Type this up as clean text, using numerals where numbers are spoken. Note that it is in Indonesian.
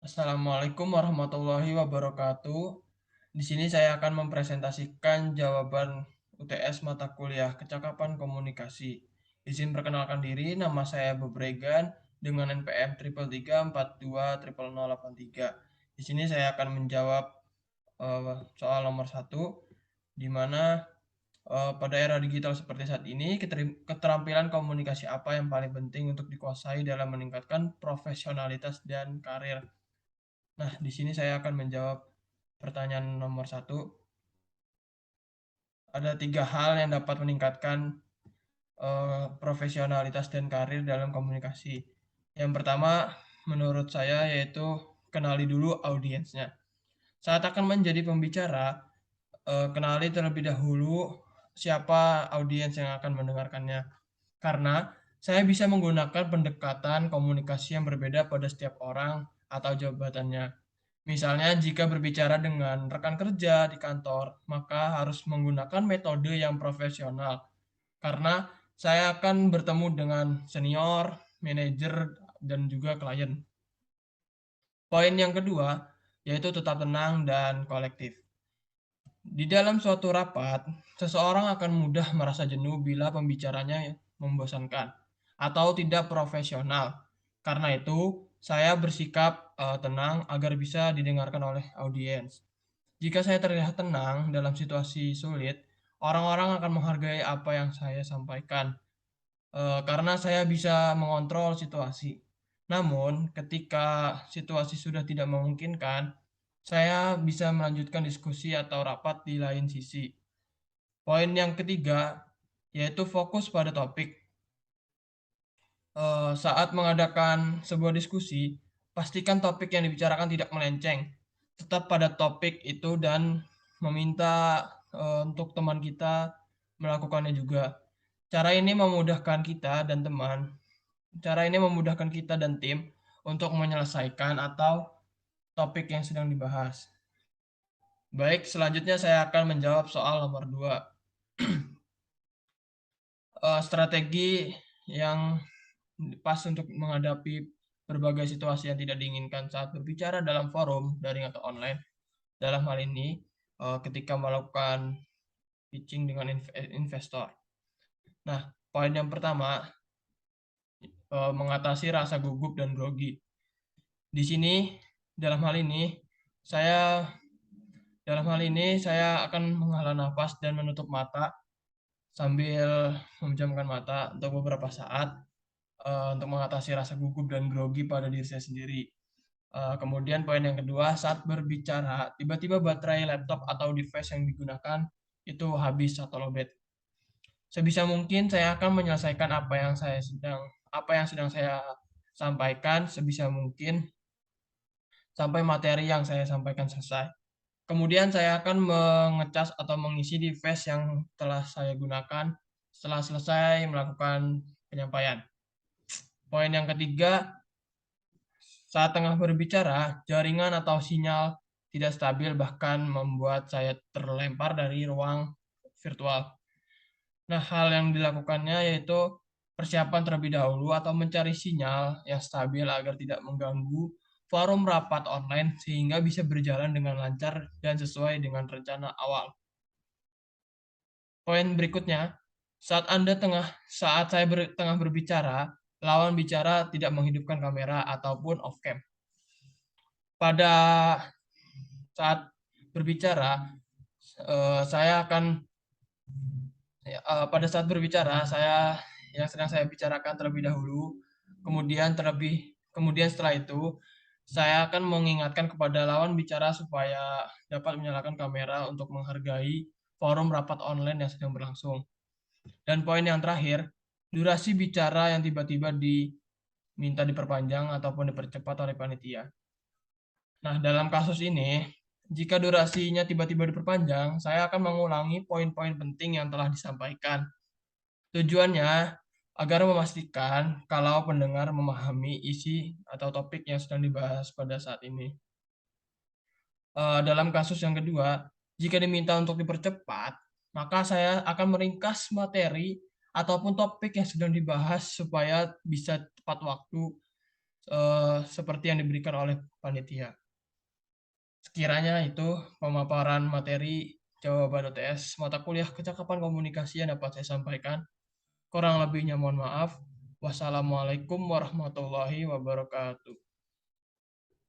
Assalamualaikum warahmatullahi wabarakatuh. Di sini saya akan mempresentasikan jawaban UTS mata kuliah Kecakapan Komunikasi. Izin perkenalkan diri, nama saya Bob Regan dengan NPM 333420083. Di sini saya akan menjawab soal nomor satu, di mana pada era digital seperti saat ini, keterampilan komunikasi apa yang paling penting untuk dikuasai dalam meningkatkan profesionalitas dan karir. Nah, di sini saya akan menjawab pertanyaan nomor satu. Ada 3 hal yang dapat meningkatkan profesionalitas dan karir dalam komunikasi. Yang pertama, menurut saya yaitu kenali dulu audiensnya. Saat akan menjadi pembicara, kenali terlebih dahulu siapa audiens yang akan mendengarkannya. Karena saya bisa menggunakan pendekatan komunikasi yang berbeda pada setiap orang atau jabatannya. Misalnya, jika berbicara dengan rekan kerja di kantor, maka harus menggunakan metode yang profesional, karena saya akan bertemu dengan senior, manajer, dan juga klien. Poin yang kedua, yaitu tetap tenang dan kolektif. Di dalam suatu rapat, seseorang akan mudah merasa jenuh bila pembicaranya membosankan atau tidak profesional. Karena itu, saya bersikap tenang agar bisa didengarkan oleh audiens. Jika saya terlihat tenang dalam situasi sulit, orang-orang akan menghargai apa yang saya sampaikan, karena saya bisa mengontrol situasi. Namun, ketika situasi sudah tidak memungkinkan, saya bisa melanjutkan diskusi atau rapat di lain sisi. Poin yang ketiga, yaitu fokus pada topik. Saat mengadakan sebuah diskusi, pastikan topik yang dibicarakan tidak melenceng. Tetap pada topik itu dan meminta untuk teman kita melakukannya juga. Cara ini memudahkan kita dan teman. Cara ini memudahkan kita dan tim untuk menyelesaikan atau topik yang sedang dibahas. Baik, selanjutnya saya akan menjawab soal nomor 2. Strategi yang pas untuk menghadapi berbagai situasi yang tidak diinginkan saat berbicara dalam forum daring atau online. Dalam hal ini, ketika melakukan pitching dengan investor. Nah, poin yang pertama, mengatasi rasa gugup dan grogi. Di sini, dalam hal ini, saya saya akan menghela nafas dan menutup mata sambil memejamkan mata untuk beberapa saat untuk mengatasi rasa gugup dan grogi pada diri saya sendiri. Kemudian poin yang kedua, saat berbicara, tiba-tiba baterai laptop atau device yang digunakan itu habis atau lowbat. Sebisa mungkin saya akan menyelesaikan apa yang sedang saya sampaikan sebisa mungkin sampai materi yang saya sampaikan selesai. Kemudian saya akan mengecas atau mengisi device yang telah saya gunakan setelah selesai melakukan penyampaian. Poin yang ketiga, saat tengah berbicara, jaringan atau sinyal tidak stabil bahkan membuat saya terlempar dari ruang virtual. Nah, hal yang dilakukannya yaitu persiapan terlebih dahulu atau mencari sinyal yang stabil agar tidak mengganggu forum rapat online sehingga bisa berjalan dengan lancar dan sesuai dengan rencana awal. Poin berikutnya, saat saya tengah berbicara, lawan bicara tidak menghidupkan kamera ataupun off cam. Pada saat berbicara, saya akan pada saat berbicara saya yang sedang saya bicarakan terlebih dahulu, kemudian setelah itu saya akan mengingatkan kepada lawan bicara supaya dapat menyalakan kamera untuk menghargai forum rapat online yang sedang berlangsung. Dan poin yang terakhir, durasi bicara yang tiba-tiba diminta diperpanjang ataupun dipercepat oleh panitia. Nah, dalam kasus ini, jika durasinya tiba-tiba diperpanjang, saya akan mengulangi poin-poin penting yang telah disampaikan. Tujuannya agar memastikan kalau pendengar memahami isi atau topik yang sedang dibahas pada saat ini. Dalam kasus yang kedua, jika diminta untuk dipercepat, maka saya akan meringkas materi ataupun topik yang sedang dibahas supaya bisa tepat waktu seperti yang diberikan oleh panitia. Sekiranya itu pemaparan materi jawaban UTS mata kuliah kecakapan komunikasi yang dapat saya sampaikan. Kurang lebihnya mohon maaf. Wassalamualaikum warahmatullahi wabarakatuh.